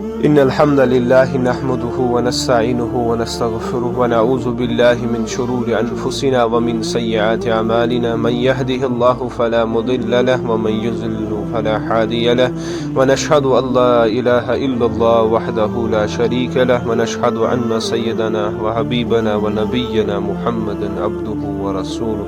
إن الحمد لله نحمده ونستعينه ونستغفره ونعوذ بالله من شرور أنفسنا ومن سيئات أعمالنا من يهده الله فلا مضل له ومن يضلل فلا هادي له ونشهد أن لا إله إلا الله وحده لا شريك له ونشهد أن سيدنا وحبيبنا ونبينا محمدا عبده ورسوله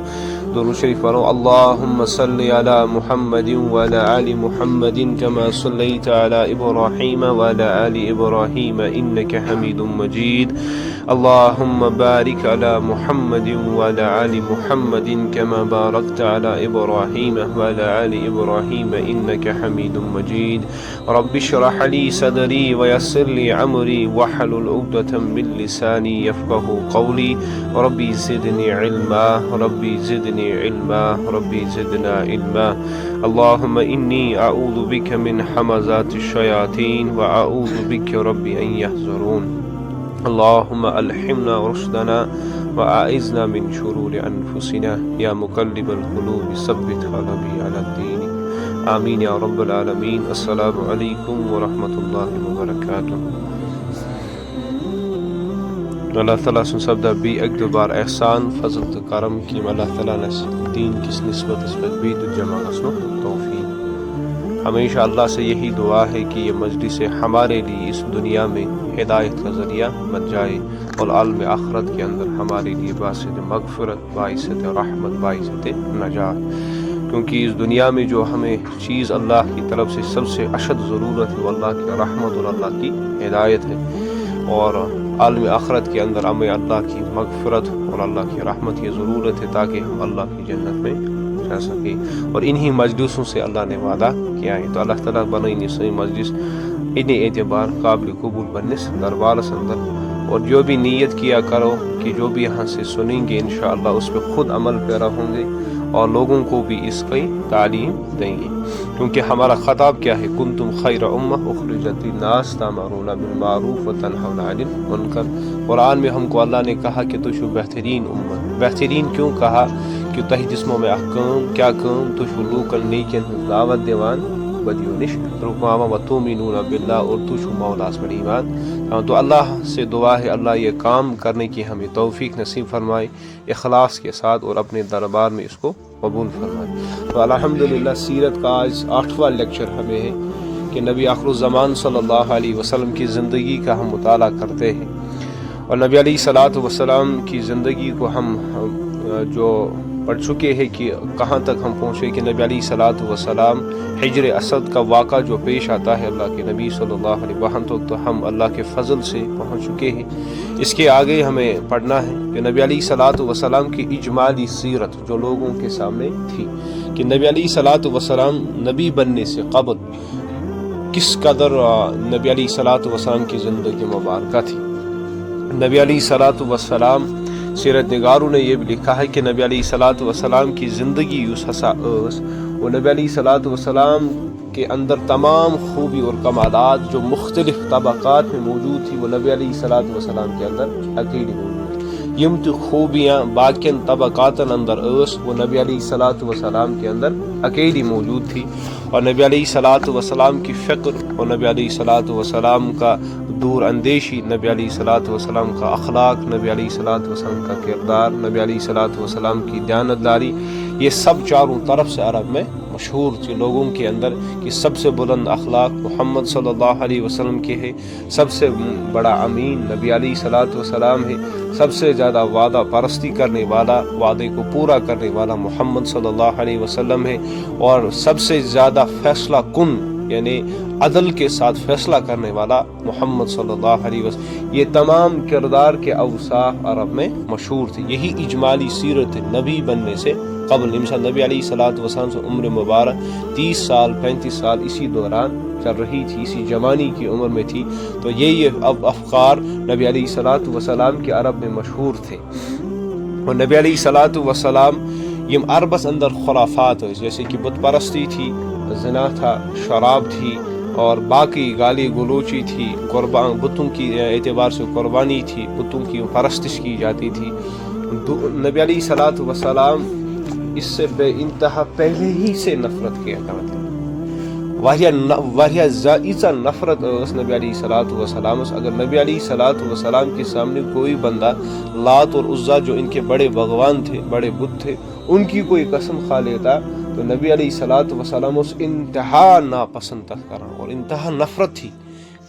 درود شریف پڑھو اللهم صل على محمد وعلى آل محمد كما صليت على إبراهيم وعلى آل إبراهيم إنك حميد مجيد اللهم بارك على محمد وعلى آل محمد كما باركت على إبراهيم وعلى آل إبراهيم إنك حميد مجيد رب اشرح لي صدري ويسر لي أمري واحلل عقدة من لساني يفقهوا قولي ربي زدني علما ربي زدني علما ربي زدنا علما اللهم إني أعوذ بك من حمزات الشياطين وأعوذ بك ربي أن يحضرون اللهم ألهمنا رشدنا وأعذنا من شرور أنفسنا يا مقلب القلوب ثبت قلبي على الدين آمين يا رب العالمين السلام عليكم ورحمة الله وبركاته اللہ تعالیٰ سن سبدہ بھی ایک دوبار احسان فضل تو کرم کی اللہ تعالیٰ نے دین کس نسبت اس پر بھی جمع نسل توفیق ہمیشہ اللہ سے یہی دعا ہے کہ یہ مجلس ہمارے لیے اس دنیا میں ہدایت کا ذریعہ بن جائے اور عالم آخرت کے اندر ہمارے لیے باعث مغفرت باعث رحمت باعث نجات کیونکہ اس دنیا میں جو ہمیں چیز اللہ کی طرف سے سب سے اشد ضرورت ہے وہ اللہ کی رحمت اور اللہ کی ہدایت ہے اور عالم آخرت کے اندر ہمیں اللہ کی مغفرت اور اللہ کی رحمت کی ضرورت ہے تاکہ ہم اللہ کی جنت میں جا سکیں اور انہی مجلسوں سے اللہ نے وعدہ کیا ہے تو اللہ تعالیٰ بنائیں صحیح مجلس انہیں اعتبار قابل قبول بنس دربار اندر اور جو بھی نیت کیا کرو کہ جو بھی یہاں سے سنیں گے انشاءاللہ اس پہ خود عمل پیرا ہوں گے اور لوگوں کو بھی اس کی تعلیم دیں گے کیونکہ ہمارا خطاب کیا ہے کنتم خیر امہ اخرجت للناس تأمرون بالمعروف وتنہون عن المنکر قرآن میں ہم کو اللہ نے کہا کہ تو شو بہترین امت بہترین کیوں کہا کہ تہ جسموں میں احکام کیا کام تو شو لوکن نیکن دعوت دیوان بدیونش رکماما و تومنون باللہ اور تو شو مولاس پر ایمان تو اللہ سے دعا ہے اللہ یہ کام کرنے کی ہمیں توفیق نصیب فرمائے اخلاص کے ساتھ اور اپنے دربار میں اس کو قبول فرمائے تو الحمدللہ سیرت کا آج 8واں لیکچر ہمیں ہے کہ نبی آخر الزمان صلی اللہ علیہ وسلم کی زندگی کا ہم مطالعہ کرتے ہیں اور نبی علیہ الصلوۃ والسلام کی زندگی کو ہم جو پڑھ چکے ہیں کہ کہاں تک ہم پہنچے کہ نبی علیہ الصلوۃ والسلام حجر اسد کا واقعہ جو پیش آتا ہے اللہ کے نبی صلی اللہ علیہ وسلم تک تو ہم اللہ کے فضل سے پہنچ چکے ہیں اس کے آگے ہمیں پڑھنا ہے کہ نبی علیہ الصلوۃ والسلام کی اجمالی سیرت جو لوگوں کے سامنے تھی کہ نبی علیہ الصلوۃ والسلام نبی بننے سے قبل کس قدر نبی علیہ الصلوۃ والسلام کی زندگی مبارکہ تھی نبی علیہ الصلوۃ والسلام سیرت نگاروں نے یہ بھی لکھا ہے کہ نبی علیہ الصلوۃ والسلام کی زندگی اس ہسا وہ نبی علیہ الصلوۃ والسلام کے اندر تمام خوبی اور کمالات جو مختلف طبقات میں موجود تھی وہ نبی علیہ الصلوۃ والسلام کے اندر اکیلی موجود تھی یم تو خوبیاں باقین طبقات اندر وہ نبی علیہ الصلوۃ والسلام کے اندر اکیلی موجود تھی اور نبی علیہ الصلوۃ والسلام کی فکر اور نبی علیہ الصلوۃ والسلام کا دور اندیشی نبی علیہ الصلوۃ والسلام کا اخلاق نبی علیہ الصلوۃ والسلام کا کردار نبی علیہ الصلوۃ والسلام کی دیانتداری یہ سب چاروں طرف سے عرب میں مشہور تھی لوگوں کے اندر کہ سب سے بلند اخلاق محمد صلی اللہ علیہ وسلم کے ہے سب سے بڑا امین نبی علیہ الصلوۃ والسلام ہے سب سے زیادہ وعدہ پرستی کرنے والا وعدے کو پورا کرنے والا محمد صلی اللہ علیہ وسلم ہے اور سب سے زیادہ فیصلہ کن یعنی عدل کے ساتھ فیصلہ کرنے والا محمد صلی اللہ علیہ وسلم یہ تمام کردار کے اوصاف عرب میں مشہور تھے یہی اجمالی سیرت ہے نبی بننے سے قبل مثلا نبی علیہ الصلوۃ والسلام سے عمر مبارک 30 سال 35 سال اسی دوران چل رہی تھی اسی جوانی کی عمر میں تھی تو یہ افکار نبی علیہ الصلوۃ والسلام کے عرب میں مشہور تھے اور نبی علیہ الصلوۃ والسلام یم عربس اندر خرافات جیسے کہ بت پرستی تھی زنا تھا شراب تھی اور باقی گالی گلوچی تھی بتوں کی اعتبار سے قربانی تھی بتوں کی پرستش کی جاتی تھی نبی علیہ الصلوۃ والسلام اس سے بے انتہا پہلے ہی سے نفرت کیا کرتے ایسا نفرت اس نبی علیہ الصلوۃ والسلام. اگر نبی علیہ الصلوۃ والسلام کے سامنے کوئی بندہ لات اور عزا جو ان کے بڑے بھگوان تھے, بڑے بت تھے, ان کی کوئی قسم کھا لیتا تو نبی علیہ الصلوۃ والسلام اس انتہا ناپسند تک کران اور انتہا نفرت تھی.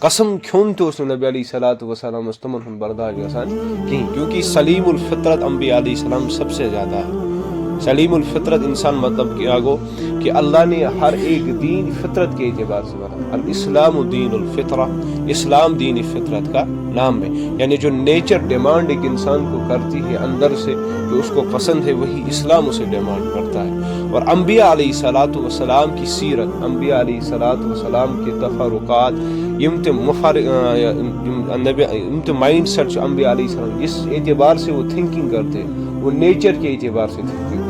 قسم کھیون تو اس نبی علیہ الصلوۃ والسلام اس تمن ہن برداشت گسان کہیں, کیونکہ سلیم الفطرت انبیاء علیہ السلام سب سے زیادہ ہے. سلیم الفطرت انسان مطلب کیا گو کہ اللہ نے ہر ایک دین فطرت کے اعتبار سے بنا. الاسلام دین الفطرہ, اسلام دین فطرت کا نام ہے. یعنی جو نیچر ڈیمانڈ ایک انسان کو کرتی ہے اندر سے, جو اس کو پسند ہے, وہی اسلام اسے ڈیمانڈ کرتا ہے. اور انبیاء علیہ الصلوۃ والسلام کی سیرت, انبیاء علیہ الصلوۃ والسلام کے تفرقات, مائنڈ سیٹ جو انبیاء علیہ السلام جس اعتبار سے وہ تھنکنگ کرتے, وہ نیچر کے اعتبار سے تھنکنگ کرتے.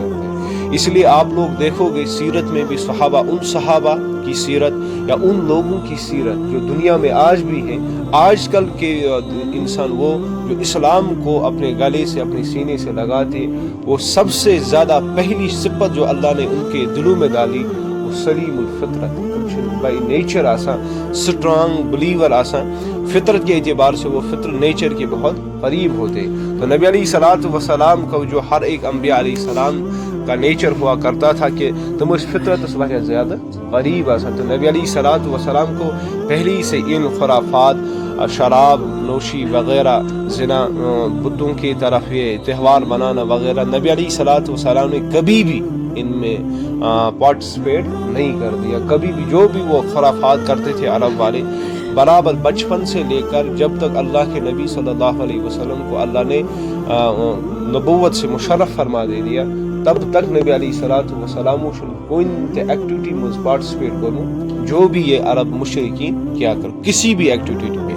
اس لیے آپ لوگ دیکھو گے سیرت میں بھی صحابہ, ان صحابہ کی سیرت یا ان لوگوں کی سیرت جو دنیا میں آج بھی ہیں. آج کل کے انسان وہ جو اسلام کو اپنے گلے سے, اپنے سینے سے لگاتے, وہ سب سے زیادہ پہلی صفت جو اللہ نے ان کے دلوں میں ڈالی وہ سلیم الفطرت. بائی نیچر آسان سٹرانگ بلیور آسان, فطرت کے اعتبار سے وہ فطر نیچر کے بہت قریب ہوتے. تو نبی علیہ الصلوۃ والسلام کا جو ہر ایک انبیاء علیہ السلام کا نیچر ہوا کرتا تھا کہ تم اس فطرت سے بہت زیادہ قریب آسان. تو نبی علیہ الصلوۃ والسلام کو پہلی سے ان خرافات, شراب نوشی وغیرہ, زنا, بتوں کی طرف یہ تہوار منانا وغیرہ, نبی علیہ الصلوۃ والسلام نے کبھی بھی ان میں پارٹیسپیٹ نہیں کر دیا. کبھی بھی جو بھی وہ خرافات کرتے تھے عرب والے, برابر بچپن سے لے کر جب تک اللہ کے نبی صلی اللہ علیہ وسلم کو اللہ نے نبوت سے مشرف فرما دے دیا, تب تک نبی علیہ الصلوۃ والسلام کوئی ایکٹیویٹی میں پارٹیسپیٹ کروں جو بھی یہ عرب مشرکین کیا کرو, کسی بھی ایکٹیویٹی میں.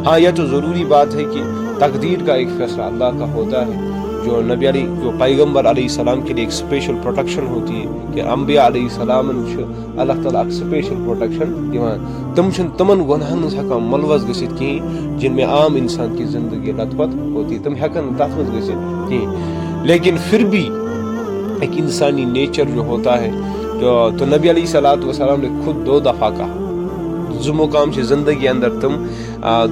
ہاں یہ تو ضروری بات ہے کہ تقدیر کا ایک فیصلہ اللہ کا ہوتا ہے. جو نبی علی جو پیغمبر علیہ السلام کے لیے ایک اسپیشل پروٹیکشن ہوتی ہے کہ انبیاء علیہ السلام اللہ تعالیٰ اک اسپیشل پروٹیکشن دیوان. تم تمن گناہن ہیکان ملوث گژھت کہیں جن میں عام انسان کی زندگی لت پت ہوتی, تم ہیکن تتھ مز گژھت کہیں. لیکن پھر بھی ایک انسانی نیچر جو ہوتا ہے, تو نبی علیہ الصلوۃ والسلام نے خود 2 دفعہ کہا مقام سے زندگی اندر تم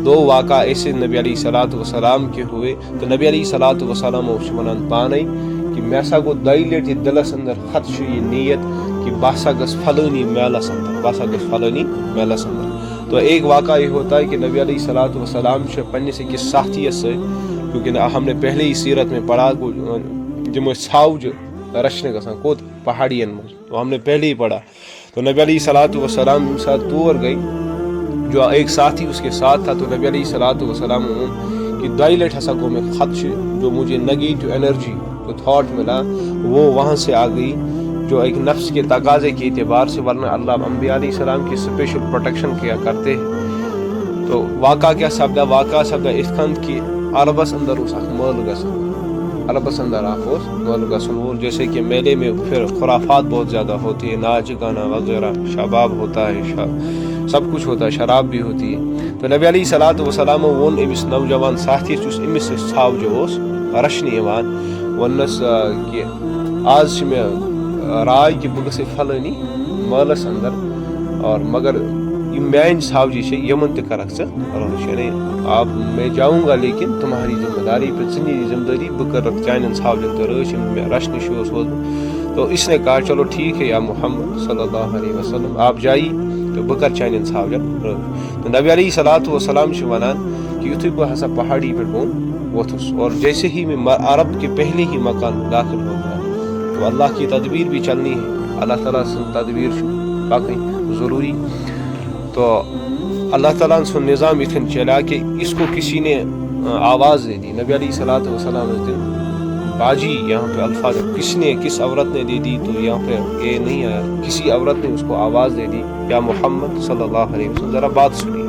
2 واقعہ ایسے نبی علیہ الصلوۃ والسلام کے ہوئے. تو نبی علیہ الصلوۃ والسلام ونان پانے کہ میں سا گو 2 لٹہ دلس اندر خدش یہ نیت کہ باسا گس فلانی میلس اندر, باسا گس فلانی میلس اندر. تو ایک واقعہ یہ ہوتا ہے کہ نبی علیہ الصلوۃ والسلام پنس أکس ساتھیس سے, کیونکہ ہم نے پہلے ہی سیرت میں پڑھا جم ژھاوج رچنے گژھان کوت پہاڑین مز, تو ہم نے پہلے ہی پڑھا. تو نبی علیہ الصلوۃ والسلام ساتھ تور گئی, جو ایک ساتھی اس کے ساتھ تھا. تو نبی علیہ الصلوۃ والسلام کہ 2 لٹہ ہسا گو میں خدش, جو مجھے نگیٹو انرجی جو تھاٹ ملا وہ وہاں سے آ گئی, جو ایک نفس کے تقاضے کے اعتبار سے, ورنہ اللہ انبیاء علیہ السلام کی اسپیشل پروٹیکشن کیا کرتے ہیں. تو واقعہ کیا سپدا, واقعہ سپدا اس کھند کہ عربس اندر اس مل گژھان, عربس اندر آفوس مل گژھن, جیسے کہ میلے میں پھر خرافات بہت زیادہ ہوتی ہے, ناچ گانا وغیرہ, شباب ہوتا ہے, سب کچھ ہوتا ہے, شراب بھی ہوتی ہے. تو نبی علیہ الصلوۃ والسلام وون امس نوجوان ساتھی اس امس ژھاو جو رچنہ یوان, ونس کہ آج میں رائے کہ بہ گژھے فلانی مالس اندر, اور مگر یم میان ژھاوجی چھ یمن تہ کرکھ ژٕ روش, یعنی اب میں جاؤں گا لیکن تمہاری ذمہ داری پہ ژھنی ذمہ داری, بہ کرکھ چانن ژھاوجن تہ رٲچھ یم میں رچنہ چھ ووتمت. تو اس نے کہا چلو ٹھیک ہے یا محمد صلی اللہ علیہ وسلم, آپ جائیے تو بہ کر چانن ژھاوجن رٲچھ. تو نبی علیہ الصلوۃ والسلام چھ ونان کہ یتھے بہ ہسا پہاڑی پہ بون ووتھس, اور جیسے ہی میں عرب کے پہلے ہی مکان داخل ہو گیا, تو اللہ کی تدبیر بھی چلنی ہے, اللہ تعالیٰ سن تدبیر باقی ضروری. تو اللہ تعالیٰ سن نظام اتن چلا کہ اس کو کسی نے آواز دے دی. نبی علیہ الصلوۃ والسلام نے باجی یہاں پہ الفاظ کس عورت نے دے دی, تو یہاں پہ یہ نہیں آیا, کسی عورت نے اس کو آواز دے دی, یا محمد صلی اللہ علیہ وسلم ذرا بات سنی.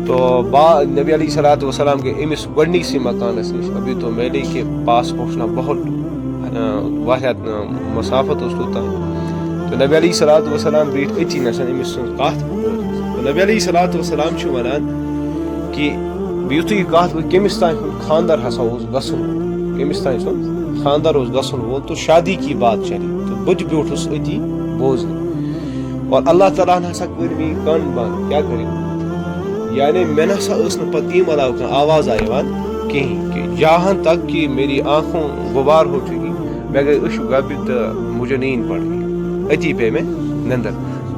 تو نبی علیہ الصلوۃ والسلام کے امس گۄڈنِک سی مکانس نش, ابھی تو میلے کے پاس پہنچنا بہت واحد مسافت اس کو تھا. تو نبی علیہ الصلوۃ والسلام بیٹھ اتی نشان امس سن کت. تو نبی علیہ الصلوۃ والسلام چھ ونان کہ یتھے کت کمس تان خاندر ہسا اوس گژھن, کمس تان سن خاندر اوس گژھن وول, تو شادی کی بات چلی. تو بہٕ تہِ بیوٗٹھُس أتی بوزنہِ. اور اللہ تعالیٰ ہسا کر می کن بند کیا کرے یعنی میں نسا اس پتہ تم علاوہ آواز آئیوان کہیں کہ جہاں تک کہ میری آنکھوں غبار ہو چکی میں گئی اش گب تو مجھے نیند پڑ گئی اتی پہ میں نندر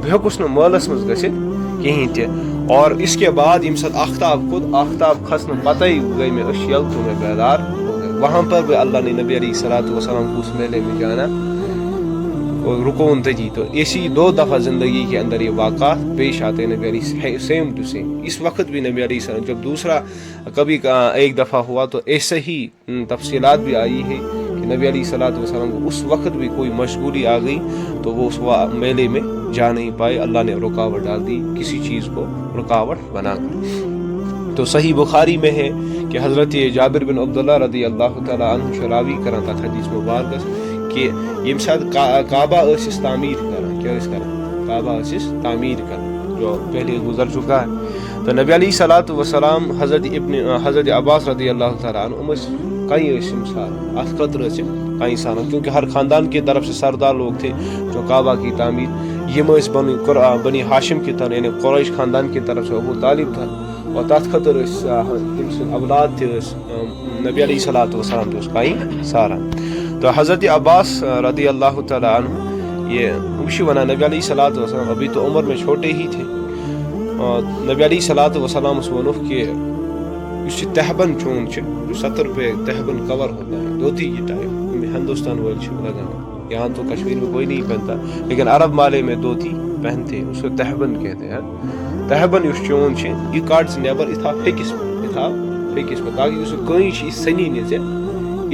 بہ ہکس نا مالس مز گھت کہیں تہ اور اس کے بعد یم سات آفتاب کھوت آفتاب کھسن پتہ ہی گئی میں اش یل تو میں بیدار ہو گئی وہاں پر بھی اللہ نے نبی علیہ الصلوۃ والسلام کو اس میلے میں جانا اور رکون تجی تو اسی 2 دفعہ زندگی کے اندر یہ واقعات پیش آتے ہیں نبی علیہ سیم ٹو سیم. اس وقت بھی نبی علیہ السلام جب دوسرا کبھی ایک دفعہ ہوا تو ایسے ہی تفصیلات بھی آئی ہے کہ نبی علیہ الصلوۃ والسلام کو اس وقت بھی کوئی مشغولی آ گئی تو وہ اس میلے میں جا نہیں پائے. اللہ نے رکاوٹ ڈال دی کسی چیز کو رکاوٹ بنا کر. تو صحیح بخاری میں ہے کہ حضرت جابر بن عبداللہ رضی اللہ تعالیٰ عنہ شراوی کران تھا حدیث مبارک کہ یم ساتھ کعبہ اس تعمیر کران کیا اس کران کعبہ اس تعمیر کران جو پہلے گزر چکا ہے. تو نبی علیہ الصلوۃ والسلام حضرت عباس رضی اللہ تعالیٰ عنہ کئی مثال ات خطر کئی سان کیونکہ ہر خاندان کی طرف سے سردار لوگ تھے جو کعبہ کی تعمیر یم بنی ہاشم کی طرف یعنی قریش خاندان کی طرف سے ابو طالب تھا اور تات خطر اولاد تھے نبی علیہ الصلوۃ والسلام تو کئی سارا. تو حضرت عباس رضی اللہ تعالیٰ عنہ یہ وشی ونا نبی علیہ الصلوۃ والسلام ابھی تو عمر میں چھوٹے ہی تھے اور نبی علیہ الصلوۃ والسلام اس ونو کہ اس تہبن چون 70 پہ تہبن کور ہوتا ہے دھوتی کی ٹائپ ہندوستان ول لگانا یہاں تو کشمیر میں کوئی نہیں پہنتا لیکن عرب مالے میں دھوتی پہنتے اس کو تہبن کہتے ہیں. تہبن اس چون یہ کاٹ سے نیبر اتھا پھیکس پہ تاکہ اس کہیں اس سنی نے سے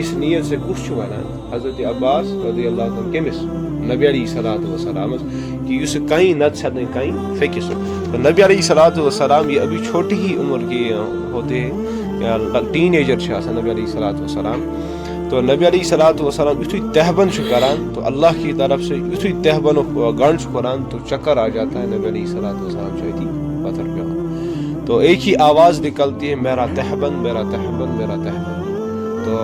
اس نیت سے کچھ ونان حضرت عباس رضی اللہ عنہ کمس نبی علیہ الصلوۃ والسلام کہ اس کہیں نت سے کہیں پھیکس. تو نبی علیہ الصلوۃ والسلام یہ ابھی چھوٹی ہی عمر کے ہوتے ہیں ٹین ایجر نبی علیہ الصلوۃ والسلام. تو نبی علیہ الصلوۃ والسلام یتھے تہبن کران تو اللہ کی طرف سے یتھے تہبن گن قرآن تو چکر آ جاتا ہے نبی علیہ الصلوۃ والسلام چاہتی پتھر پہ تو ایک ہی آواز نکلتی ہے میرا تہبن میرا تہبن میرا تہبن. تو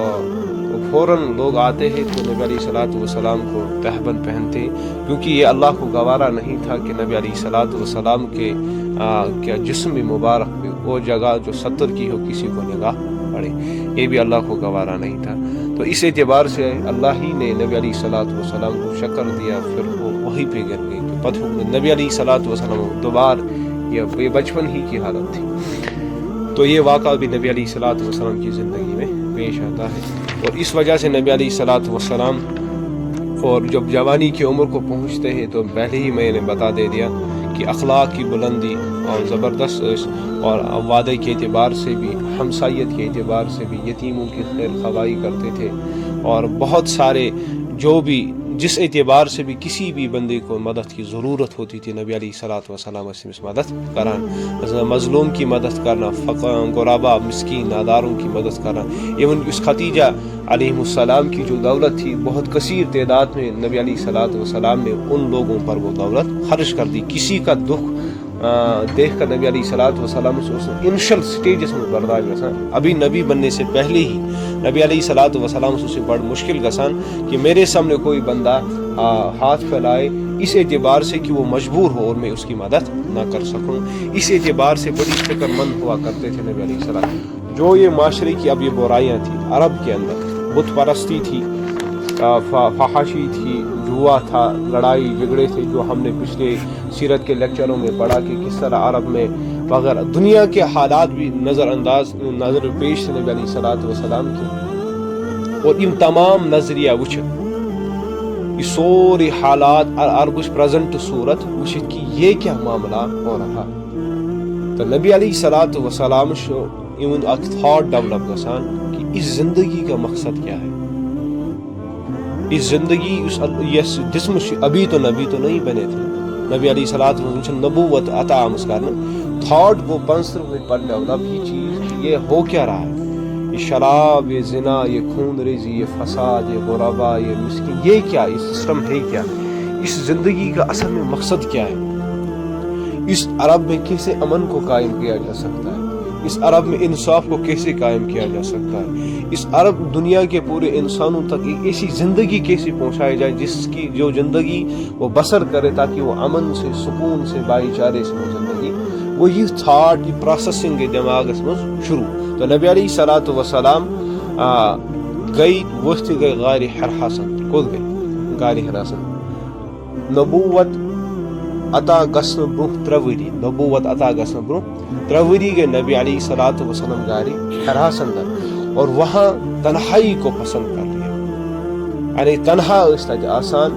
فوراً لوگ آتے ہیں تو نبی علیہ الصلوۃ والسلام کو تہبن پہنتے کیونکہ یہ اللہ کو گوارا نہیں تھا کہ نبی علیہ الصلوۃ والسلام کے کیا جسم مبارک میں وہ جگہ جو 70 کی ہو کسی کو نگاہ پڑے یہ بھی اللہ کو گوارا نہیں تھا. تو اس اعتبار سے اللہ ہی نے نبی علیہ الصلوۃ والسلام کو شکر دیا پھر وہ وہیں پہ گر گئی کہ پتہ نبی علیہ الصلوۃ والسلام دوبارہ یہ بچپن ہی کی حالت تھی. تو یہ واقعہ بھی نبی علیہ الصلوۃ والسلام کی زندگی میں پیش آتا ہے اور اس وجہ سے نبی علیہ الصلوۃ والسلام اور جب جوانی کی عمر کو پہنچتے ہیں تو پہلے ہی میں نے بتا دے دیا کہ اخلاق کی بلندی اور زبردست اور وعدے کے اعتبار سے بھی ہمسائیت کے اعتبار سے بھی یتیموں کی خیر خواہی کرتے تھے اور بہت سارے جو بھی جس اعتبار سے بھی کسی بھی بندے کو مدد کی ضرورت ہوتی تھی نبی علیہ الصلوۃ والسلام اس مدد کرنا مظلوم کی مدد کرنا غرابا مسکین ناداروں کی مدد کرنا. ایون اس خدیجہ علیہ السلام کی جو دولت تھی بہت کثیر تعداد میں نبی علیہ الصلوۃ والسلام نے ان لوگوں پر وہ دولت خرچ کر دی. کسی کا دکھ دیکھ کر نبی علیہ الصلوۃ والسلام سے اس انیشل سٹیجز میں برداشت گسان ابھی نبی بننے سے پہلے ہی نبی علیہ الصلوۃ والسلام سے بڑا مشکل گسان کہ میرے سامنے کوئی بندہ ہاتھ پھیلائے اس اعتبار سے کہ وہ مجبور ہو اور میں اس کی مدد نہ کر سکوں. اس اعتبار سے بڑی فکر مند ہوا کرتے تھے نبی علیہ السلام. جو یہ معاشرے کی اب یہ برائیاں تھیں عرب کے اندر بت پرستی تھی فحاشی تھی جوا تھا لڑائی جھگڑے تھے جو ہم نے پچھلے سیرت کے لیکچروں میں پڑھا کہ کس طرح عرب میں وغیرہ دنیا کے حالات بھی نظر پیش تھے نبی علیہ الصلوۃ والسلام کی اور ان تمام نظریہ وچھت یہ سوری حالات عربش پریزنٹ صورت وچھت کہ یہ کیا معاملہ ہو رہا تو نبی علیہ الصلوۃ والسلام شو ایون اک تھاٹ ڈیولپ گسان کہ اس زندگی کا مقصد کیا ہے. اس زندگی اس جسم ابھی تو نبی تو نہیں بنے تھے نبی علیہ الصلوۃ والسلام نبوت عطا آمز کرنا تھاٹ کو 15 منٹ پر ڈیولپ یہ چیز یہ ہو کیا رہا ہے. یہ شراب یہ زنا یہ خون ریزی یہ فساد یہ غربا یہ مسکین یہ کیا یہ سسٹم ہے کیا اس زندگی کا اصل میں مقصد کیا ہے. اس عرب میں کیسے امن کو قائم کیا جا سکتا ہے اس عرب میں انصاف کو کیسے قائم کیا جا سکتا ہے، اس عرب دنیا کے پورے انسانوں تک ایک ایسی زندگی کیسے پہنچائی جائے جس کی جو زندگی وہ بسر کرے تاکہ وہ امن سے، سکون سے، بھائی چارے سے وہ زندگی، وہ یہ تھاٹ، یہ پروسیسنگ دماغس مز شروع۔ تو نبی علیہ الصلوۃ والسلام گئی وقت گئی غار حراسن، کود گئی غار حراسن، نبوت عطا گسن برونٛہہ 3 ؤری، نبوت عطا گسن برونٛہہ 3 ؤری گئے نبی علیہ الصلوۃ والسلام غار حراس اندر، اور وہاں تنہائی کو پسند کر لیا، یعنی تنہا اس تج آسان،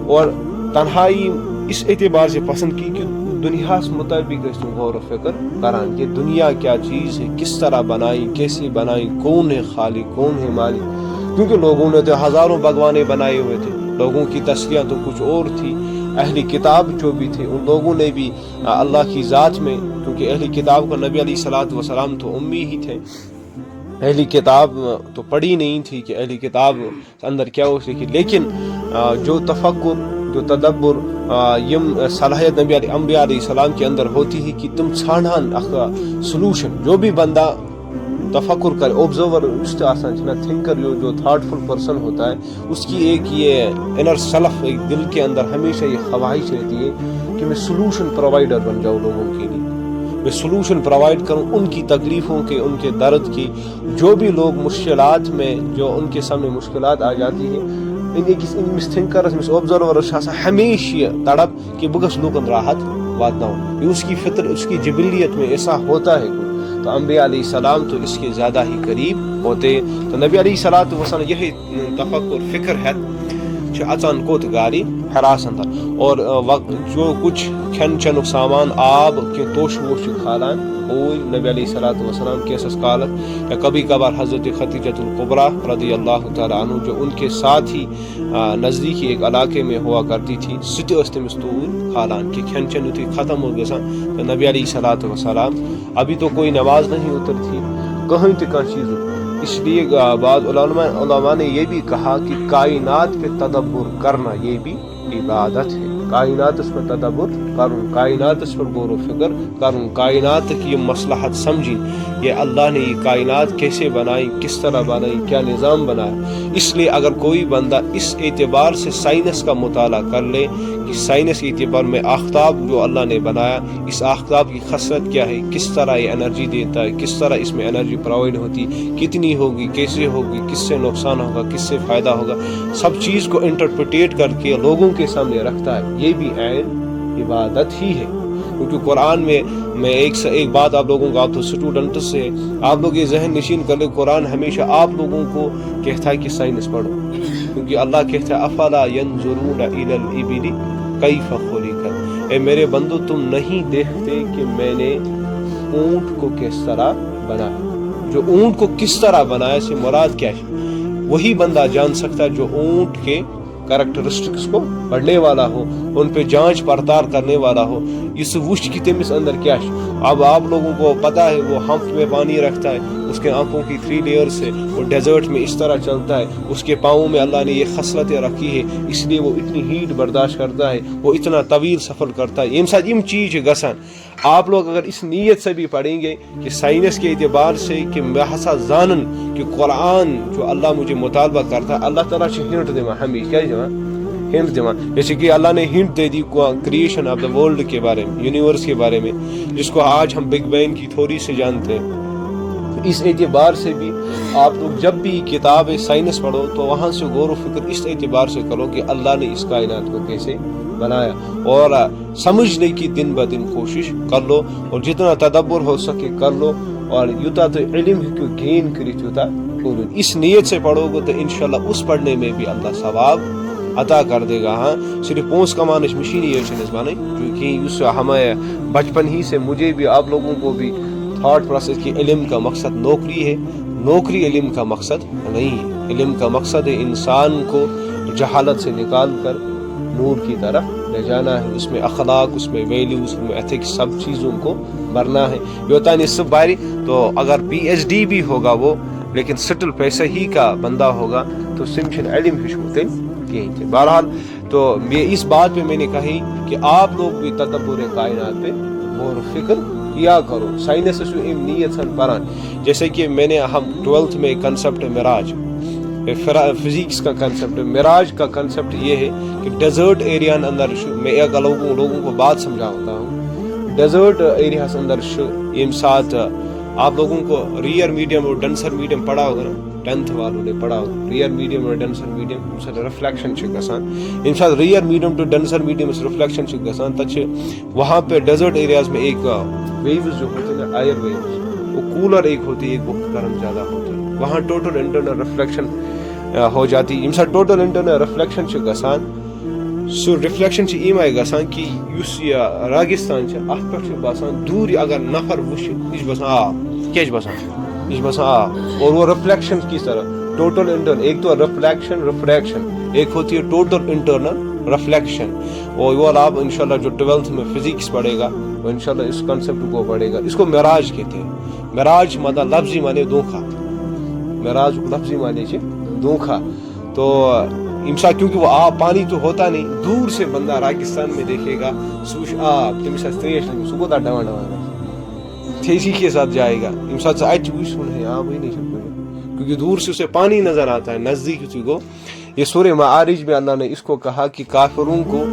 اور تنہائی اس اعتبار سے پسند کی کہ دنیا مطابق اس میں غور و فکر کران کہ دنیا کیا چیز ہے، کس طرح بنائی، کیسے بنائی، کون ہے خالق، کون ہے مالک، کیونکہ لوگوں نے تو ہزاروں بھگوانے بنائے ہوئے تھے، لوگوں کی تصویریں تو کچھ اور تھی، اہل کتاب جو بھی تھے ان لوگوں نے بھی اللہ کی ذات میں، کیونکہ اہل کتاب کو نبی علیہ الصلوۃ والسلام تو امی ہی تھے، اہلی کتاب تو پڑھی نہیں تھی کہ اہلی کتاب اندر کیا ہو سکی، لیکن جو تفکر، جو تدبر، یم صلاحیت نبی علیہ انبیاء علیہ السلام کے اندر ہوتی ہے کہ تم ژھانڈان سلوشن، جو بھی بندہ تفکر کرے، اوبزرور اس آسان چھنا تھنکر، جو تھاٹ فل پرسن ہوتا ہے، اس کی ایک یہ انر سیلف، ایک دل کے اندر ہمیشہ یہ خواہش رہتی ہے کہ میں سلوشن پرووائڈر بن جاؤں لوگوں کے لیے، میں سلوشن پرووائڈ کروں ان کی تکلیفوں کے، ان کے درد کی، جو بھی لوگ مشکلات میں، جو ان کے سامنے مشکلات آ جاتی ہیں، ان تھنکرس مس اوبزرورس ہمیشہ تڑپ کہ بہ گھس لوکن راحت واتناؤں، یہ اس کی فطر، اس کی جبلیت میں ایسا ہوتا ہے، تو انبیاء علیہ السلام تو اس کے زیادہ ہی قریب ہوتے، تو نبی علیہ الصلوۃ والسلام یہی تفکر فکر ہے اچان کوت گاری حراس اندر، اور جو کچھ کھین چنک سامان، آب کی توش ووش کھالان ہوئی نبی علیہ الصلوۃ والسلام کے کالت، یا کبھی کبھار حضرت خدیجۃ الکبریٰ رضی اللہ تعالیٰ عنہ جو ان کے ساتھ ہی نزدیکی ایک علاقے میں ہوا کرتی تھی، سٹ اس تمس توٗرۍ کھالان کہ کھین چن یُتھُے ختم اوس گژھان تو نبی علیہ الصلوۃ والسلام، ابھی تو کوئی نماز نہیں اتر تھی، کہیں تہ کانٛہہ چیز، اس لیے بعض علماء نے یہ بھی کہا کہ کائنات پہ تدبر کرنا یہ بھی عبادت ہے، کائنات اس پر تدبر کروں، کائنات اس پر غور و فکر کروں، کائنات کی یہ مصلحت سمجھیں، یہ اللہ نے یہ کائنات کیسے بنائی، کس طرح بنائی، کیا نظام بنایا۔ اس لیے اگر کوئی بندہ اس اعتبار سے سائنس کا مطالعہ کر لے کہ سائنس کے اعتبار میں آفتاب جو اللہ نے بنایا، اس آفتاب کی خصلت کیا ہے، کس طرح یہ انرجی دیتا ہے، کس طرح اس میں انرجی پرووائڈ ہوتی، کتنی ہوگی، کیسے ہوگی، کس سے نقصان ہوگا، کس سے فائدہ ہوگا، سب چیز کو انٹرپریٹیٹ کر کے لوگوں کے سامنے رکھتا ہے، یہ بھی عین عبادت ہی ہے۔ کیونکہ قرآن میں ایک بات آپ لوگوں کو، آپ تو اسٹوڈنٹ سے آپ لوگ یہ ذہن نشین کر لیں، قرآن ہمیشہ آپ لوگوں کو کہتا ہے کہ سائنس پڑھو، کیونکہ اللہ کہتا ہے افلا ینظرون الی الابل کیف خلقت، اے میرے بندو تم نہیں دیکھتے کہ میں نے اونٹ کو کس طرح بنایا، جو اونٹ کو کس طرح بنایا سے مراد کیا ہے، وہی بندہ جان سکتا ہے جو اونٹ کے کریکٹرسٹکس کو پڑھنے والا ہو، ان پہ جانچ پڑتال کرنے والا ہو، اس وش کی تمس اندر کیا ہے۔ اب آپ لوگوں کو پتا ہے وہ ہمپ میں پانی رکھتا ہے، اس کے آنکھوں کی 3 لیئر سے وہ ڈیزرٹ میں اس طرح چلتا ہے، اس کے پاؤں میں اللہ نے یہ خصلتیں رکھی ہے، اس لیے وہ اتنی ہیٹ برداشت کرتا ہے، وہ اتنا طویل سفر کرتا ہے، یم ساتھ یم چیز گسان۔ آپ لوگ اگر اس نیت سے بھی پڑھیں گے کہ سائنس کے اعتبار سے کہ میں ہسا زانن کہ قرآن جو اللہ مجھے مطالبہ کرتا ہے، اللہ تعالیٰ سے ہنٹ دے ہمیشہ کیا ہنٹ دے، جیسے کہ اللہ نے ہنٹ دے دی کریشن آف دا ورلڈ کے بارے میں، یونیورس کے بارے میں، جس کو آج ہم بگ بینگ کی تھوری سے جانتے ہیں۔ اس اعتبار سے بھی آپ لوگ جب بھی کتاب سائنس پڑھو تو وہاں سے غور و فکر اس اعتبار سے کرو کہ اللہ نے اس کائنات کو کیسے بنایا، اور سمجھنے کی دن بہ دن کوشش کر لو، اور جتنا تدبر ہو سکے کر لو، اور یوتا تو علم ہیکو گین کرت یوتا پورن، اس نیت سے پڑھو گے تو انشاءاللہ اس پڑھنے میں بھی اللہ ثواب عطا کر دے گا۔ ہاں صرف پونس کمانش مشین یہ چیز بنے، کیونکہ ہمیں بچپن ہی سے مجھے بھی آپ لوگوں کو بھی تھاٹ پروسیس کی علم کا مقصد نوکری ہے، نوکری علم کا مقصد نہیں ہے، علم کا مقصد ہے انسان کو جہالت سے نکال کر نور کی طرف لے جانا ہے، اس میں اخلاق، اس میں ویلیوز، اس میں ایتھکس، سب چیزوں کو بھرنا ہے۔ یوتا نصف باری تو اگر پی ایچ ڈی بھی ہوگا وہ، لیکن سٹل پیسہ ہی کا بندہ ہوگا تو سمشن علم ہشمتے کہیں تھے۔ بہرحال تو اس بات پہ میں نے کہی کہ آپ لوگ بھی تدبر کائنات پہ غور و فکر کیا کرو سائنس ام نیت سن پران. جیسے کہ میں نے ہم 12th میں کنسپٹ معراج فزکس کا کنسپٹ معراج کا کنسپٹ یہ ہے کہ ڈیزرٹ ایریا اندر میں ایک لوگوں کو بات سمجھاتا ہوں. ڈیزرٹ ایریا اندر یم ساتھ آپ لوگوں کو ریئر میڈیم اور ڈینسر میڈیم پڑھا ہوگا نا, 10th والوں نے پڑھا ہوگا ریئر میڈیم اور ڈینسر میڈیم ریفلیکشن گسان یم ساتھ rare medium to denser medium reflection گسان تک وہاں پہ ڈیزرٹ ایریاز میں ایک ویوز جو ہوتے ہیں آئر ویوز وہ کولر ایک ہوتی ہے, ایک بہت گرم زیادہ ہوتی ہے, وہاں ٹوٹل انٹرنل ریفلیکشن ہو جاتی ہے. یم ساتھ ٹوٹل انٹرنل ریفلیکشن گسان سو ریفلیکشن یم آئی گسان کہ اس یہ راگستان ات پہ باسان دور اگر نفر وچ یہ باسان آب کیا باسان یہ باسان آب, اور وہ ریفلیکشن کس طرح ٹوٹل انٹرنل ایک تو ریفلیکشن ریفریکشن ایک ہوتی ہے ٹوٹل انٹرنل ریفلیکشن. اور وہ آپ انشاءاللہ جو 12th میں فزکس پڑھے گا وہ انشاءاللہ اس کنسپٹ کو پڑھے گا. اس کو معراج کہتے ہیں. معراج مطلب لفظی معنی دھوکا, معراج لفظی معنی دھوکا. تو امسا کیونکہ وہ آب پانی تو ہوتا نہیں, دور سے بندہ راگستان میں دیکھے گا سوش آب تم ساتھ تریش لگے سو کو ڈوا تیزی کے ساتھ جائے گا. امسا سے آج وش ہے آب ہی نہیں سکتے کیونکہ دور سے اسے پانی نظر آتا ہے, نزدیک اسی کو. یہ سورہ معارج میں اللہ نے اس کو کہا کہ کافروں کو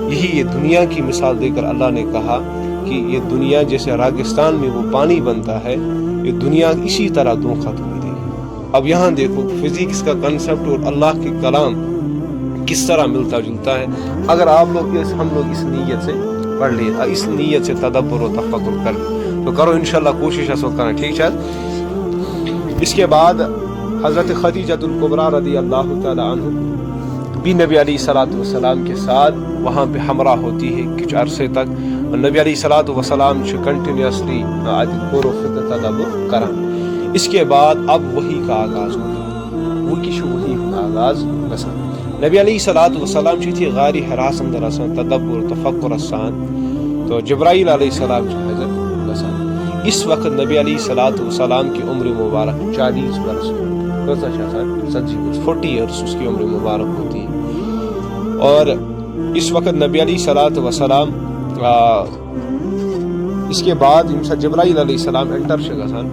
یہی یہ دنیا کی مثال دے کر اللہ نے کہا کہ یہ دنیا جیسے راگستان میں وہ پانی بنتا ہے, یہ دنیا اسی طرح دھوکا تمہیں دے گی. اب یہاں دیکھو فزکس کا کنسپٹ اور اللہ کے کلام کس طرح ملتا جلتا ہے. اگر آپ لوگ ہم لوگ اس نیت سے پڑھ لیں, اس نیت سے تدبر و تفکر کر لیں تو کرو انشاءاللہ کوشش ایسا کرنا, ٹھیک ہے. اس کے بعد حضرت خدیجہ الکبریٰ رضی اللہ تعالی عنہ بھی نبی علیہ الصلوۃ والسلام کے ساتھ وہاں پہ ہمراہ ہوتی ہے کچھ عرصے تک, اور نبی علیہ الصلوۃ والسلام کنٹینیوسلی غور و فکر تدبر کران. اس کے بعد اب وحی کا آغاز ہوتا ہے, وہ کچھ وحی کا آغاز گسان. نبی علیہ الصلوۃ والسلام تھی غار حراس اندر آسان تدبر تفکر آسان, تو جبرائیل علیہ السلام حضرت گسان. اس وقت نبی علیہ الصلوۃ والسلام کی عمر مبارک 40 برس 40 ایئرس اس کی عمر مبارک ہوتی ہے. اور اس وقت نبی علیہ الصلوۃ والسلام اس کے بعد جبرائیل علیہ السلام انٹر شگسان,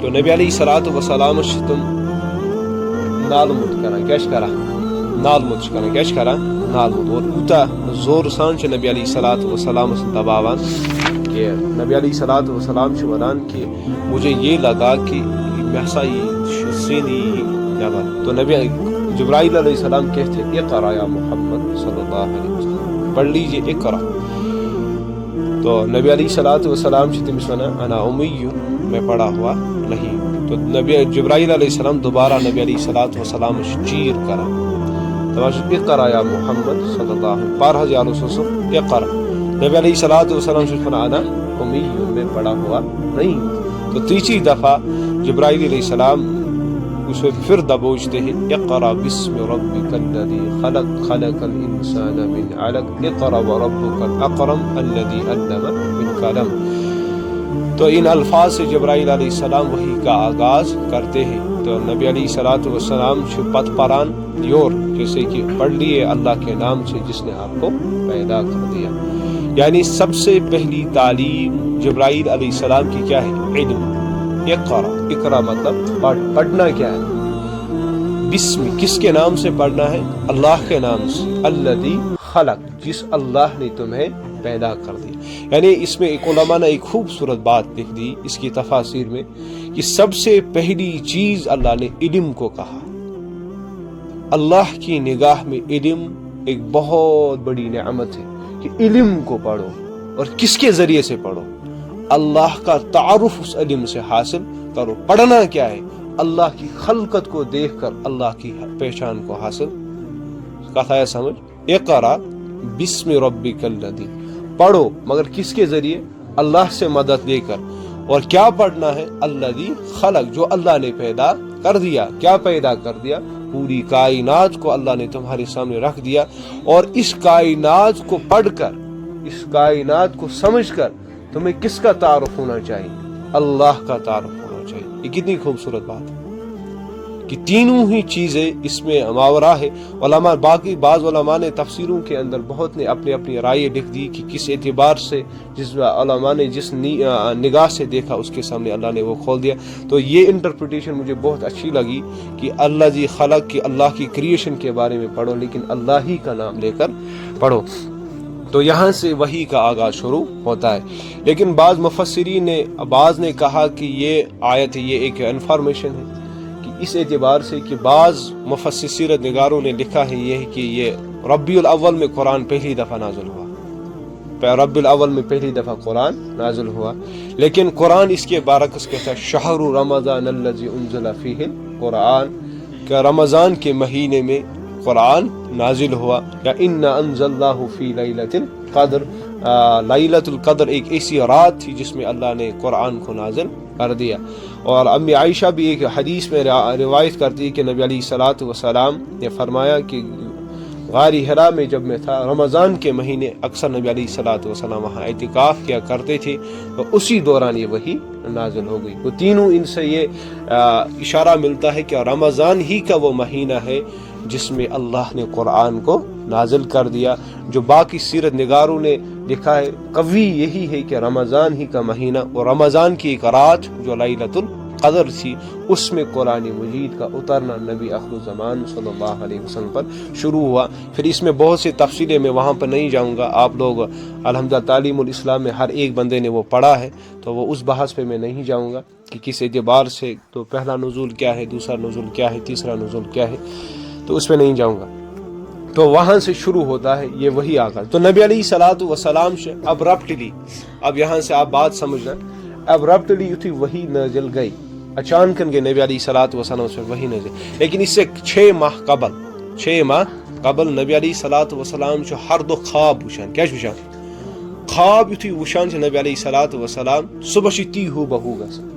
تو نبی علیہ الصلوۃ والسلام تم نال مت کران کیا کرا نال مت کران کیا کرا نال مت, اور اوتا زور سان نبی علیہ الصلوۃ والسلام دباوان کہ نبی علیہ الصلوۃ والسلام ونان کہ مجھے یہ لگا کہ محسا سینی تو نبی جبرائیل علیہ السلام کہتے اقرا یا محمد صلی اللہ علیہ وسلم, پڑھ لیجئے اقرا. تو نبی علیہ الصلوۃ والسلام تمس ونا انا امی, میں پڑھا ہوا نہیں. تو نبی جبرائیل علیہ السلام دوبارہ نبی علیہ الصلوۃ والسلام چیر کرا اقرا یا محمد صلی اللہ علیہ وسلم, پارہ یا رسول اقرا. نبی علیہ الصلوۃ والسلام فرمایا انا امی, میں پڑھا ہوا نہیں. تو تیسری دفعہ جبرائیل علیہ السلام اسے پھر دبوچتے ہیں اقرا بسم ربک الذی خلق خلق الانسان من علق اقرا وربک الاکرم الذی علم بالقلم. تو ان الفاظ سے جبرائیل علیہ السلام وحی کا آغاز کرتے ہیں. تو نبی علیہ الصلوۃ والسلام پت پران یور جیسے کہ پڑھ لیے اللہ کے نام سے جس نے آپ کو پیدا کر دیا. یعنی سب سے پہلی تعلیم جبرائیل علیہ السلام کی کیا ہے؟ علم. اقرا, اقرا مطلب پڑھنا کیا ہے؟ بسم کس کے نام سے پڑھنا ہے؟ اللہ کے نام سے. الذی خلق, جس اللہ نے تمہیں پیدا کر دی. یعنی اس میں ایک علماء نے ایک خوبصورت بات لکھ دی اس کی تفاسیر میں کہ سب سے پہلی چیز اللہ نے علم کو کہا. اللہ کی نگاہ میں علم ایک بہت بڑی نعمت ہے کہ علم کو پڑھو. اور کس کے ذریعے سے پڑھو؟ اللہ کا تعارف اس علم سے حاصل کرو. پڑھنا کیا ہے؟ اللہ کی خلقت کو دیکھ کر اللہ کی پہچان کو حاصل. کہتا ہے سمجھ, اقرا بسم ربک الذی, پڑھو مگر کس کے ذریعے؟ اللہ سے مدد لے کر. اور کیا پڑھنا ہے؟ الذی خلق, جو اللہ نے پیدا کر دیا. کیا پیدا کر دیا؟ پوری کائنات کو اللہ نے تمہارے سامنے رکھ دیا. اور اس کائنات کو پڑھ کر, اس کائنات کو سمجھ کر تمہیں کس کا تعارف ہونا چاہیے؟ اللہ کا تعارف ہونا چاہیے. یہ کتنی خوبصورت بات ہے. کہ تینوں ہی چیزیں اس میں ماورا ہے۔ علماء باقی بعض علماء نے تفسیروں کے اندر بہت نے اپنی اپنی رائے لکھ دی کہ کس اعتبار سے جس علماء نے جس نگاہ سے دیکھا اس کے سامنے اللہ نے وہ کھول دیا۔ تو یہ انٹرپریٹیشن مجھے بہت اچھی لگی کہ اللہ جی خلق کہ اللہ کی کریشن کے بارے میں پڑھو لیکن اللہ ہی کا نام لے کر پڑھو۔ تو یہاں سے وحی کا آغاز شروع ہوتا ہے۔ لیکن بعض مفسرین نے بعض نے کہا کہ یہ آیت یہ ایک انفارمیشن ہے کہ اس اعتبار سے کہ بعض مفسر سیرت نگاروں نے لکھا ہے یہ کہ یہ ربیع الاول میں قرآن پہلی دفعہ نازل ہوا، ربیع الاول میں پہلی دفعہ قرآن نازل ہوا، لیکن قرآن اس کے برعکس کہتا ہے شہر رمضان الذی انزل فیہ القرآن، کہ رمضان کے مہینے میں قرآن نازل ہوا، یا انا انزلناہ فی لیلۃ القدر، لیلۃ القدر ایک ایسی رات تھی جس میں اللہ نے قرآن کو نازل کر دیا۔ اور امی عائشہ بھی ایک حدیث میں روایت کرتی ہے کہ نبی علیہ الصلوۃ والسلام نے فرمایا کہ غار حرا میں جب میں تھا رمضان کے مہینے اکثر نبی علیہ الصلوۃ والسلام وہاں اعتکاف کیا کرتے تھے، تو اسی دوران یہ وحی نازل ہو گئی۔ تو تینوں ان سے یہ اشارہ ملتا ہے کہ رمضان ہی کا وہ مہینہ ہے جس میں اللہ نے قرآن کو نازل کر دیا۔ جو باقی سیرت نگاروں نے لکھا ہے قوی یہی ہے کہ رمضان ہی کا مہینہ اور رمضان کی ایک رات جو لیلۃ القدر تھی اس میں قرآن مجید کا اترنا نبی آخر الزمان صلی اللہ علیہ وسلم پر شروع ہوا۔ پھر اس میں بہت سی تفصیلیں میں وہاں پر نہیں جاؤں گا، آپ لوگ الحمدللہ تعلیم الاسلام میں ہر ایک بندے نے وہ پڑھا ہے، تو وہ اس بحث پہ میں نہیں جاؤں گا کہ کس اعتبار سے تو پہلا نزول کیا ہے، دوسرا نزول کیا ہے، تیسرا نزول کیا ہے، تو اس میں نہیں جاؤں گا۔ تو وہاں سے شروع ہوتا ہے یہ وہی آغاز۔ تو نبی علیہ الصلوۃ والسلام سے ابرپٹلی، اب یہاں سے آپ بات سمجھنا، ابرپٹلی یتھی وہی نازل گئی، اچانکن کے نبی علیہ الصلوۃ والسلام سے وہی نازل، لیکن اس سے 6 ماہ قبل نبی علیہ الصلوۃ والسلام سے ہر دو خواب وچھان، کیا وچھان؟ خواب یتھی وچھان سے نبی علیہ الصلوۃ والسلام صبح تی ہو بہو گسان،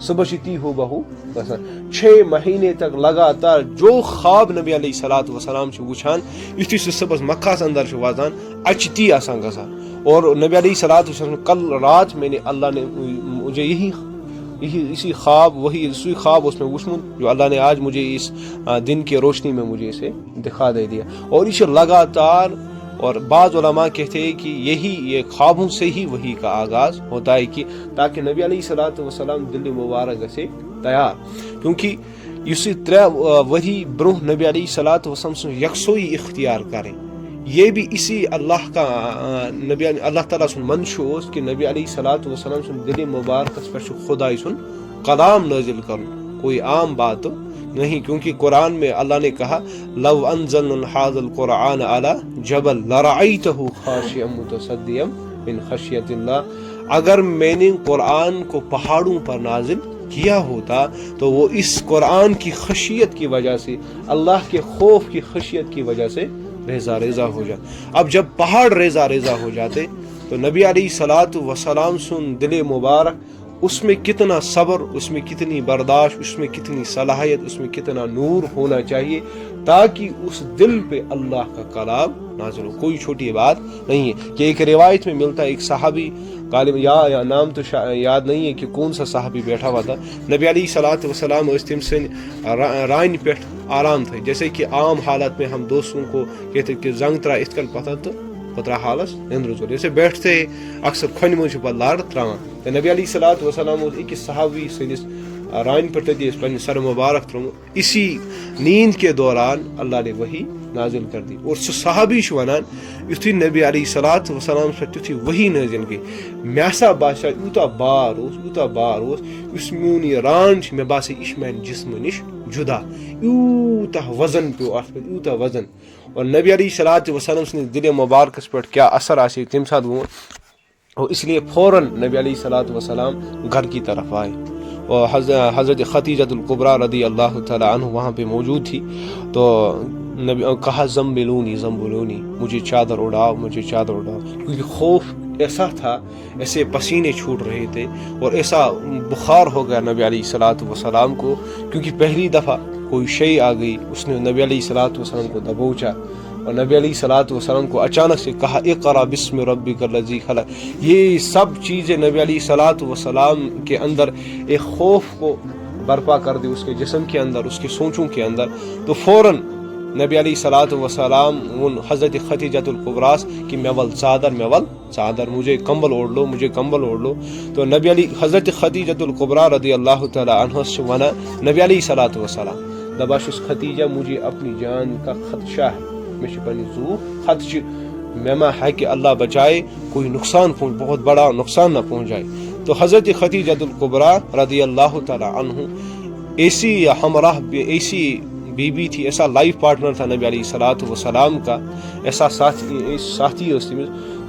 صبح تی ہو بہو گسان، 6 مہینے تک لگاتار جو خواب نبی علیہ الصلوۃ والسلام سے وچھان یتھی سے صبح مکہ اندر سے واتان اچتی آسان گسان۔ اور نبی علیہ الصلوۃ والسلام کل رات میں نے اللہ نے مجھے اسی خواب اسی خواب اس میں وچھمن جو اللہ نے آج مجھے اس دن کی روشنی میں مجھے اسے دکھا دے دیا، اور اسے لگاتار۔ اور بعض علماء کہتے ہیں کہ یہ خوابوں سے ہی وحی کا آغاز ہوتا ہے کہ تاکہ نبی علیہ الصلوۃ والسلام دل مبارک سے تیار، کیونکہ اسی 3 وحی برہ نبی علیہ الصلوۃ والسلام یکسوئی اختیار کریں، یہ بھی اسی اللہ کا اللہ تعالیٰ سن منشو کہ نبی علیہ الصلوۃ والسلام سن دل مبارک پر خدا سن کلام نازل کرو، کوئی عام بات نہیں، کیونکہ قرآن میں اللہ نے کہا لو انزلنا هذا القرآن على جبل لرأيته خاشعا متصدعا من خشیۃ اللہ، اگر میں نے قرآن کو پہاڑوں پر نازل کیا ہوتا تو وہ اس قرآن کی خشیت کی وجہ سے، اللہ کے خوف کی خشیت کی وجہ سے ریزہ ریزہ ہو جاتا۔ اب جب پہاڑ ریزہ ریزہ ہو جاتے تو نبی علیہ الصلوۃ والسلام سن دل مبارک، اس میں کتنا صبر، اس میں کتنی برداشت، اس میں کتنی صلاحیت، اس میں کتنا نور ہونا چاہیے تاکہ اس دل پہ اللہ کا کلام نازل ہو، کوئی چھوٹی بات نہیں ہے۔ کہ ایک روایت میں ملتا ہے ایک صحابی غالب یا نام تو یاد نہیں ہے کہ کون سا صحابی بیٹھا ہوا تھا، نبی علیہ الصلوۃ والسلام اس تم سے رائن پیٹھ آرام تھے، جیسے کہ عام حالت میں ہم دوستوں کو کہتے کہ زنگ ترا اتکل پتہ تو پترا حالس نندر زور، جیسے بیٹھتے اکثر کھن مجھ پر لار تراوان، تو نبی علیہ الصلوۃ والسلام ایک صحابی سنس رائن پہ پنہ سر مبارک ترمو، اسی نیند کے دوران اللہ نے وحی نازل کر دی، اور سہ صحابی ونان یتھی نبی علیہ الصلوۃ والسلام سے تیتھی وحی نازل گئی، مے سا باسا یوتاہ بار اوس اس میون یہ ران مے باسے یہ میانہ جسم نش جدا، یوتاہ وزن پیو ات پہ، یوتاہ وزن۔ اور نبی علیہ الصلوۃ والسلام سندس دل مبارکس پہ کیا اثر آسے تمہ سات وہ، اور اس لیے فوراً نبی علیہ الصلوۃ والسلام گھر کی طرف آئے، اور حضرت ختیجۃ الکبریٰ رضی اللہ تعالیٰ عنہ وہاں پہ موجود تھی، تو نبی کہا زمبلونی مجھے چادر اڑاؤ، کیونکہ خوف ایسا تھا، ایسے پسینے چھوٹ رہے تھے اور ایسا بخار ہو گیا نبی علیہ الصلوۃ والسلام کو، کیونکہ پہلی دفعہ کوئی شے آ گئی، اس نے نبی علیہ الصلوۃ والسلام کو دبوچا، اور نبی علیہ الصلوۃ والسلام کو اچانک سے کہا اقرا بسم ربک الذی خلق۔ یہ سب چیزیں نبی علیہ الصلوۃ والسلام کے اندر ایک خوف کو برپا کر دی اس کے جسم کے اندر، اس کی سوچوں کے اندر، تو فوراً نبی علیہ الصلوۃ والسلام ان حضرت خدیجۃ الکبریٰ کہ میں ول چادر، مجھے کمبل اوڑھ لو. تو نبی علی حضرت خدیجۃ الکبریٰ رضی اللہ تعالی عنہ سے ونا نبی علیہ الصلوۃ والسلام دباشس خدیجہ مجھے اپنی جان کا خدشہ ہے، میں پنی زو خدشہ میں ما ہے کہ اللہ بچائے کوئی نقصان بہت بڑا نقصان نہ پہنچ جائے. تو حضرت خدیجۃ الکبریٰ رضی اللہ تعالی عنہ ایسی ہمراہ ایسی بی بی تھی، ایسا لائف پارٹنر تھا نبی علیہ الصلوۃ والسلام کا، ایسا ساتھی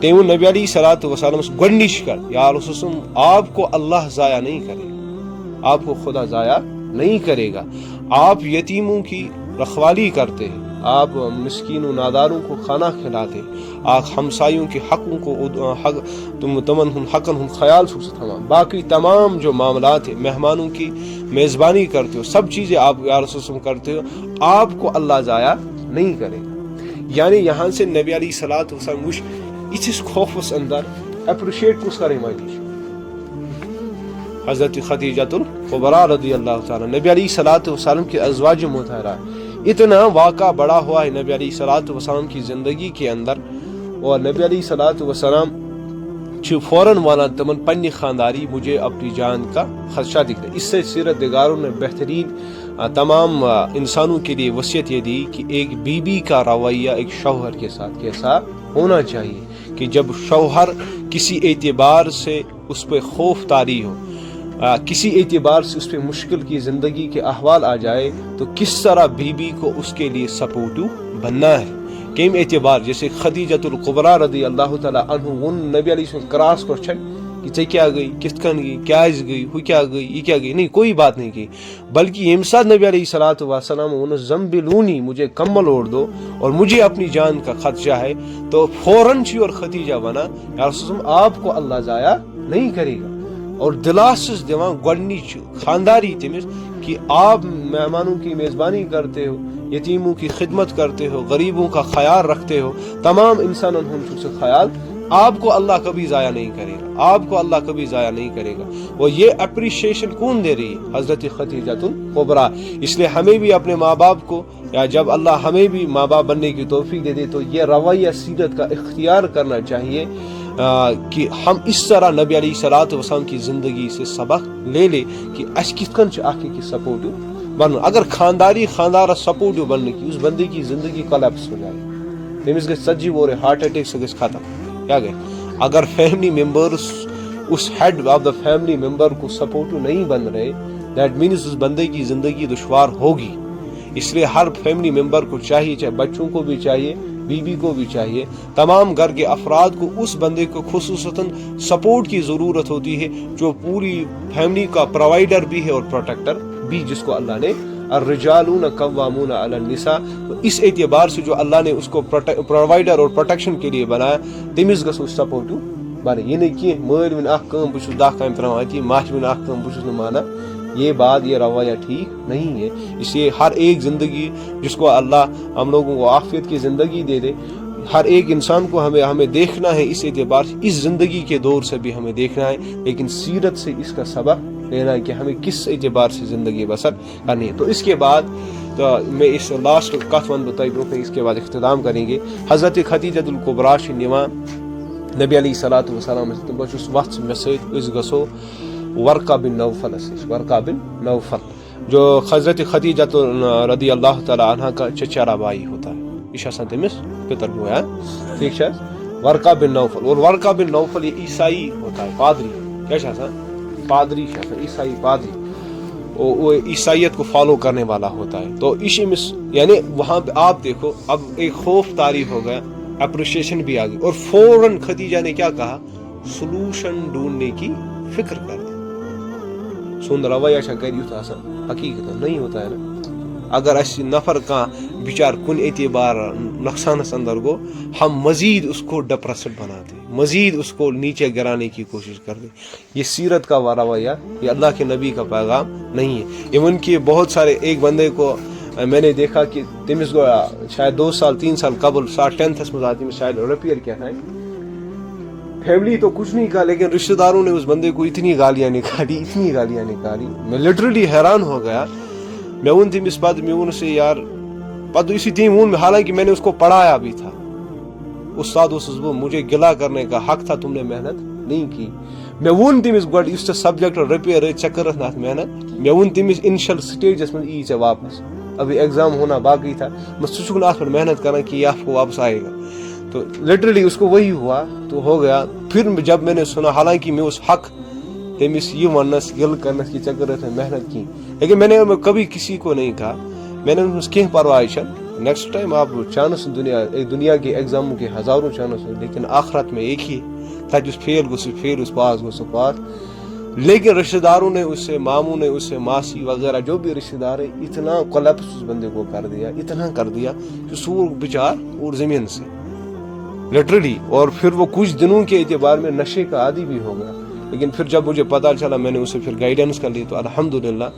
تم نبی علیہ الصلوۃ والسلام گۄڈنِچ کر یا رسول اللہ آپ کو اللہ ضائع نہیں کرے گا، آپ کو خدا ضائع نہیں کرے گا. آپ یتیموں کی رکھوالی کرتے ہیں، آپ مسکین و ناداروں کو کھانا کھلاتے، آپ ہمسایوں کے حقوں کو تمن حقن ہن خیال تھامان، باقی تمام جو معاملات ہیں مہمانوں کی میزبانی کرتے ہو، سب چیزیں آپ یا رسول اللہ کرتے ہو، آپ کو اللہ ضائع نہیں کرے گا. یعنی یہاں سے نبی علیہ الصلوۃ والسلام وش اتس خوفس اندر اپریشیٹ کس کریں مالی حضرت خدیجۃ الکبریٰ رضی اللہ تعالیٰ نبی علیہ الصلوۃ والسلام کے ازواج مطہرہ. اتنا واقعہ بڑا ہوا ہے نبی علیہ الصلوۃ والسلام کی زندگی کے اندر، اور نبی علیہ الصلوۃ والسلام فوراً وانا تمن پنی خانداری مجھے اپنی جان کا خدشہ دکھتا. اس سے سیرت نگاروں نے بہترین تمام انسانوں کے لیے وصیت یہ دی کہ ایک بیوی کا رویہ ایک شوہر کے ساتھ کیسا ہونا چاہیے، کہ جب شوہر کسی اعتبار سے اس پہ خوف طاری ہو، کسی اعتبار سے اس پہ مشکل کی زندگی کے احوال آ جائے، تو کس طرح بیوی کو اس کے لیے سپورٹو بننا ہے. کیم اعتبار جیسے خدیجۃ الکبریٰ رضی اللہ تعالیٰ عنہ ون نبی علیہ السلام کراس کو چھن کہ ژے کیا گئی، کس کن گئی، کیا گئی، ہو کیا گئی، یہ کیا گئی، نہیں کوئی بات نہیں کی، بلکہ یم ساتھ نبی علیہ الصلوۃ والسلام ون زمبلونی مجھے کمبل اوڑھ دو اور مجھے اپنی جان کا خدشہ ہے، تو فوراً چی اور خدیجہ بنا یا رسول اللہ آپ کو اللہ ضائع نہیں کرے گا. اور دلاسس دیوان گۄڈنِچ خانداری تمس کہ آپ مہمانوں کی میزبانی کرتے ہو، یتیموں کی خدمت کرتے ہو، غریبوں کا خیال رکھتے ہو، تمام انسانوں سے خیال آپ کو اللہ کبھی ضائع نہیں کرے گا، آپ کو اللہ کبھی ضائع نہیں کرے گا. اور یہ اپریشیشن کون دے رہی ہے؟ حضرت خدیجۃ الکبریٰ. اس لیے ہمیں بھی اپنے ماں باپ کو، یا جب اللہ ہمیں بھی ماں باپ بننے کی توفیق دے دے، تو یہ رویہ سیرت کا اختیار کرنا چاہیے کہ ہم اس طرح نبی علیہ الصلوۃ والسلام کی زندگی سے سبق لے لے کہ اس کس کن کی سپورٹو بن. اگر خاندار سپورٹو بننے کی اس بندے کی زندگی کلیپس ہو جائے، تمس گژھِ ژتجی وُہُر ہارٹ اٹیک سے گژھِ ختم. کیا گئے اگر فیملی ممبرس اس head of the family member کو سپورٹو نہیں بن رہے، دیٹ مینس اس بندے کی زندگی دشوار ہوگی. اس لیے ہر فیملی ممبر کو چاہیے، چاہے بچوں کو بھی چاہیے، بیوی کو بھی چاہیے، تمام گھر کے افراد کو اس بندے کو خصوصاً سپورٹ کی ضرورت ہوتی ہے جو پوری فیملی کا پرووائڈر بھی ہے اور پروٹیکٹر بھی، جس کو اللہ نے الرجالون قوامون علی النساء، تو اس اعتبار سے جو اللہ نے اس کو پرووائڈر اور پروٹیکشن کے لیے بنایا، تمس گژھو سپورٹو بنے. یہ نہیں کہ مل ون اخ کم بہ چھس 10 کامہ تراوان اتی، ماچ ون اخ کم بہ چھس نہ مانا، یہ بات یہ رویہ ٹھیک نہیں ہے. اس لیے ہر ایک زندگی جس کو اللہ ہم لوگوں کو عافیت کی زندگی دے دے، ہر ایک انسان کو ہمیں دیکھنا ہے اس اعتبار سے، اس زندگی کے دور سے بھی ہمیں دیکھنا ہے، لیکن سیرت سے اس کا سبق لینا ہے کہ ہمیں کس اعتبار سے زندگی بسر کرنی ہے. تو اس کے بعد تو میں اس لاسٹ کت ون بتائی برونٛہہ اس کے بعد اختتام کریں گے. حضرت خدیجۃ الکبریٰ چھ نِوان نبی علیہ الصلوۃ والسلام بہ چھس وَژھ مےٚ سۭتۍ أسۍ گژھو ورقہ بن نوفل، ورقہ بن نوفل جو حضرت خدیجۃ رضی اللہ تعالیٰ عنہ کا چچارا بھائی ہوتا ہے، یہ تمس پتر بوائے، ٹھیک ہے، ورقہ بن نوفل. اور ورقہ بن نوفل یہ عیسائی ہوتا ہے، پادری، کیا پادری، عیسائی پادری، وہ عیسائیت کو فالو کرنے والا ہوتا ہے. تو اس یعنی وہاں پہ آپ دیکھو اب ایک خوف طاری ہو گیا، اپریشیشن بھی آ گئی، اور فوراً خدیجہ نے کیا کہا؟ سولوشن ڈھونڈنے کی فکر کر دی. سون رویہ چھا گھر یُتھ آسان؟ حقیقت نہیں ہوتا ہے نا. اگر اس نفر کا بچار کن اعتبار نقصانس اندر گو، ہم مزید اس کو ڈپریسڈ بناتے، مزید اس کو نیچے گرانے کی کوشش کرتے. یہ سیرت کا رویہ، یہ اللہ کے نبی کا پیغام نہیں ہے. ایون کہ بہت سارے ایک بندے کو میں نے دیکھا کہ تمس گو شاید 2 سال 3 سال قبل 10th میں آتی میں شاید ریپیئر کیا تھا فیملی تو کچھ نہیں کہا, لیکن رشتہ داروں نے اس بندے کو اتنی گالیاں نکالی. میں لٹرلی حیران ہو گیا. میں وون تمس پتہ میں وون سے یار پتہ اسی تم وون میں, حالانکہ میں نے اس کو پڑھایا بھی تھا, استاد اوسس بہ, مجھے گلا کرنے کا حق تھا, تم نے محنت نہیں کی. میں وون تمس گۄڈٕ یُس ژےٚ سبجیکٹ رپیر ژےٚ کٔرٕتھ نہٕ محنت. میں وون تمس انیشل سٹیجس میں ای ژےٚ واپس, ابھی ایگزام ہونا باقی تھا, میں ژٕ چھُکھ نہٕ اتھ پٮ۪ٹھ محنت کران کہ یہ آپ کو واپس آئے گا. تو لٹرلی اس کو وہی ہوا تو ہو گیا. پھر جب میں نے سنا, حالانکہ میں اس حق تمس یہ ونس گل کرنس کہ ژےٚ کٔرٕتھ نہٕ محنت کی, لیکن میں نے کبھی کسی کو نہیں کہا. میں نے کینٛہہ پرواے چھنہٕ, نیکسٹ ٹائم آپ چانس دنیا کے ایگزاموں کے ہزاروں چانس ہو, لیکن آخرت میں ایک ہی, تھا جس فیل گو سو فیل, اس پاس گو سو پاس. لیکن رشتہ داروں نے اس سے, ماموں نے اس سے, ماسی وغیرہ جو بھی رشتہ دار ہے, اتنا کولیپس اس بندے کو کر دیا, اتنا کر دیا کہ سور بچار اور زمین سے لٹرلی. اور پھر وہ کچھ دنوں کے اعتبار میں نشے کا عادی بھی ہو گیا. لیکن پھر جب مجھے پتا چلا, میں نے اسے پھر گائیڈنس کر لی, تو الحمدللہ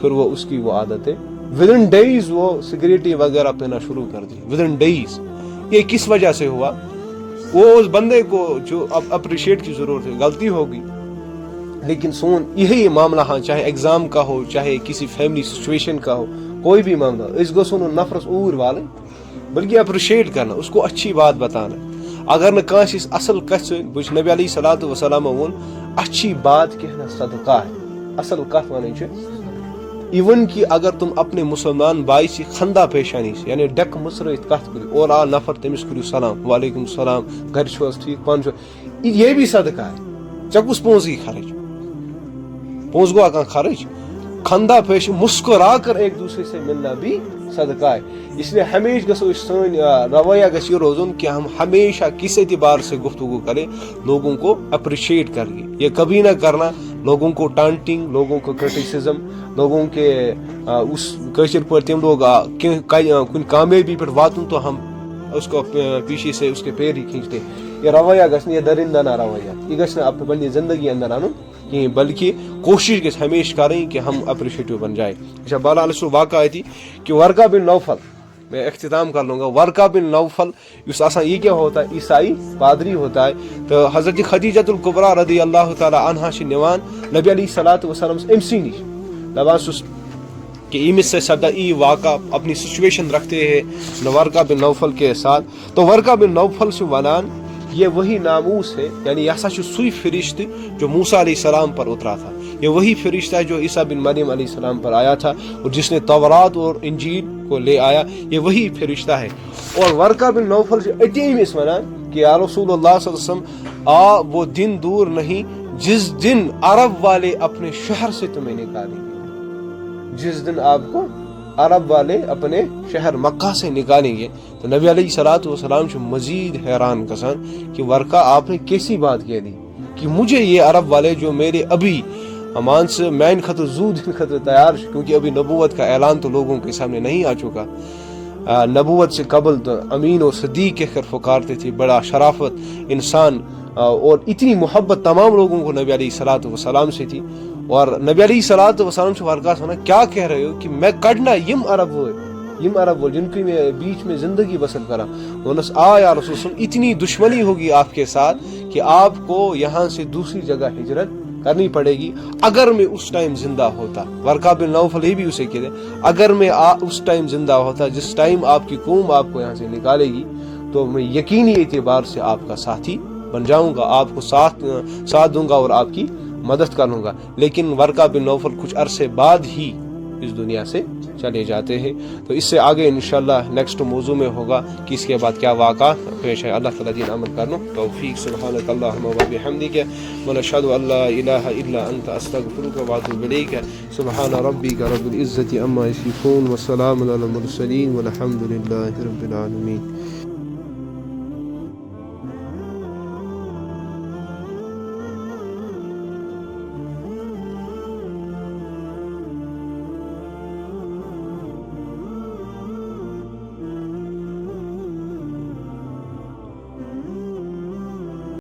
پھر وہ اس کی وہ عادت ہے, ودن ڈیز وہ سگریٹی وغیرہ پینا شروع کر دی, ودن ڈیز. یہ کس وجہ سے ہوا؟ وہ اس بندے کو جو اب اپریشیٹ کی ضرورت ہے, غلطی ہوگی, لیکن سون یہی معاملہ, ہاں چاہے ایگزام کا ہو, چاہے کسی فیملی سچویشن کا ہو, کوئی بھی معاملہ, اس کو سنو نفرس اور والے, بلکہ اپریشیٹ کرنا, اس کو اچھی بات بتانا. اگر نہ کانس اصل کت بچ نبی علیہ الصلوۃ والسلام وون اچھی بات کہنا صدقہ ہے. اصل کت ون ایون کہ اگر تم اپنے مسلمان بھائی سے خندہ پیشانی سے, یعنی ڈیک مسرت کت کرو, اور آ نفر تمس کرو سلام, وعلیکم السلام, گھر چھو ٹھیک, پان چھو, یہ بھی صدقہ ہے. ژےٚ کُس پونٛسہٕ گٔے خرچ, پونٛسہٕ گوٚو کانٛہہ خرچ, خندہ پیش مسکرا کر ایک دوسرے سے ملنا بھی صدقہ ہے. اس لیے ہمیشہ گژھو سن رویہ گژھِ یہ روزن کہ ہم ہمیشہ کس اعتبار سے گفتگو کریں, لوگوں کو اپریشیٹ کر کے. یہ کبھی نہ کرنا لوگوں کو ٹانٹنگ, لوگوں کو کرٹیسزم, لوگوں کے اس کشر پر تم لوگ کن کامیابی پر واتن تو ہم اس کو پیچھے سے اس کے پیر ہی کھینچتے. یہ رویہ گژھِ نہٕ, یہ درندانہ رویہ, یہ گژھِ نہٕ اپنی پننہِ زندگی اندر انن کہیں, بلکہ کوشش گژھِ ہمیشہ کریں کہ ہم اپریشیٹو بن جائیں. اچھا, بہرحال اس واقعہ تھی کہ ورقہ بن نوفل, میں اختتام کر لوں گا. ورقہ بن نوفل اس آسان, یہ کیا ہوتا ہے, عیسائی پادری ہوتا ہے. تو حضرت خدیجۃ الکبریٰ رضی اللہ تعالی عنہا سے نوان نبی علیہ الصلوۃ والسلام امسی نش دپان سس کہ امس سے سپدا ای واقعہ, اپنی سچویشن رکھتے ہیں ورقہ بن نوفل کے ساتھ. تو ورقہ بن نوفل سے ونان یہ وہی ناموس ہے, یعنی یہ سوئی فرشتہ جو موسیٰ علیہ السلام پر اترا تھا, یہ وہی فرشتہ ہے جو عیسیٰ بن مریم علیہ السلام پر آیا تھا, اور جس نے تورات اور انجیل کو لے آیا, یہ وہی فرشتہ ہے. اور ورقہ بن نوفل سے اٹیم اس ونان کہ یا رسول اللہ صلی اللہ علیہ وسلم, وہ دن دور نہیں جس دن عرب والے اپنے شہر سے تمہیں نکالیں گے, جس دن آپ کو عرب والے اپنے شہر مکہ سے نکالیں گے. تو نبی علیہ الصلوۃ والسلام سے مزید حیران گژھان کہ ورقہ آپ نے کیسی بات کہہ دی کہ مجھے یہ عرب والے جو میرے ابھی امان سے مین خطر زو دن خطر تیار, کیونکہ ابھی نبوت کا اعلان تو لوگوں کے سامنے نہیں آ چکا. نبوت سے قبل تو امین و صدیق کہہ کر پکارتے تھے, بڑا شرافت انسان, اور اتنی محبت تمام لوگوں کو نبی علیہ الصلوۃ والسلام سے تھی. اور نبی علیہ الصلوۃ والسلام سے ورقہ سنا, کیا کہہ رہے ہو کہ میں کڑنا یم عرب وہ جن کی میں بیچ میں زندگی بسر کرا. انس آ یا رسول اللہ, اتنی دشمنی ہوگی آپ کے ساتھ کہ آپ کو یہاں سے دوسری جگہ ہجرت کرنی پڑے گی. اگر میں اس ٹائم زندہ ہوتا, ورقہ بن نوفل ہی بھی اسے کہتے, اگر میں اس ٹائم زندہ ہوتا جس ٹائم آپ کی قوم آپ کو یہاں سے نکالے گی, تو میں یقینی اعتبار سے آپ کا ساتھی بن جاؤں گا, آپ کو ساتھ دوں گا اور آپ کی مدد کروں گا. لیکن ورقہ بن نوفل کچھ عرصے بعد ہی اس دنیا سے چلے جاتے ہیں. تو اس سے آگے انشاءاللہ نیکسٹ موضوع میں ہوگا کہ اس کے بعد کیا واقعہ پیش ہے. اللہ تعالیٰ دین عمل کرنو توفیق. سبحانک اللہم و بحمدک, ونشہد ان لا الہ الا انت, استغفرک و اتوب الیک. سبحان ربک رب العزة عما یصفون, وسلام علی المرسلین, والحمد للہ رب العالمین.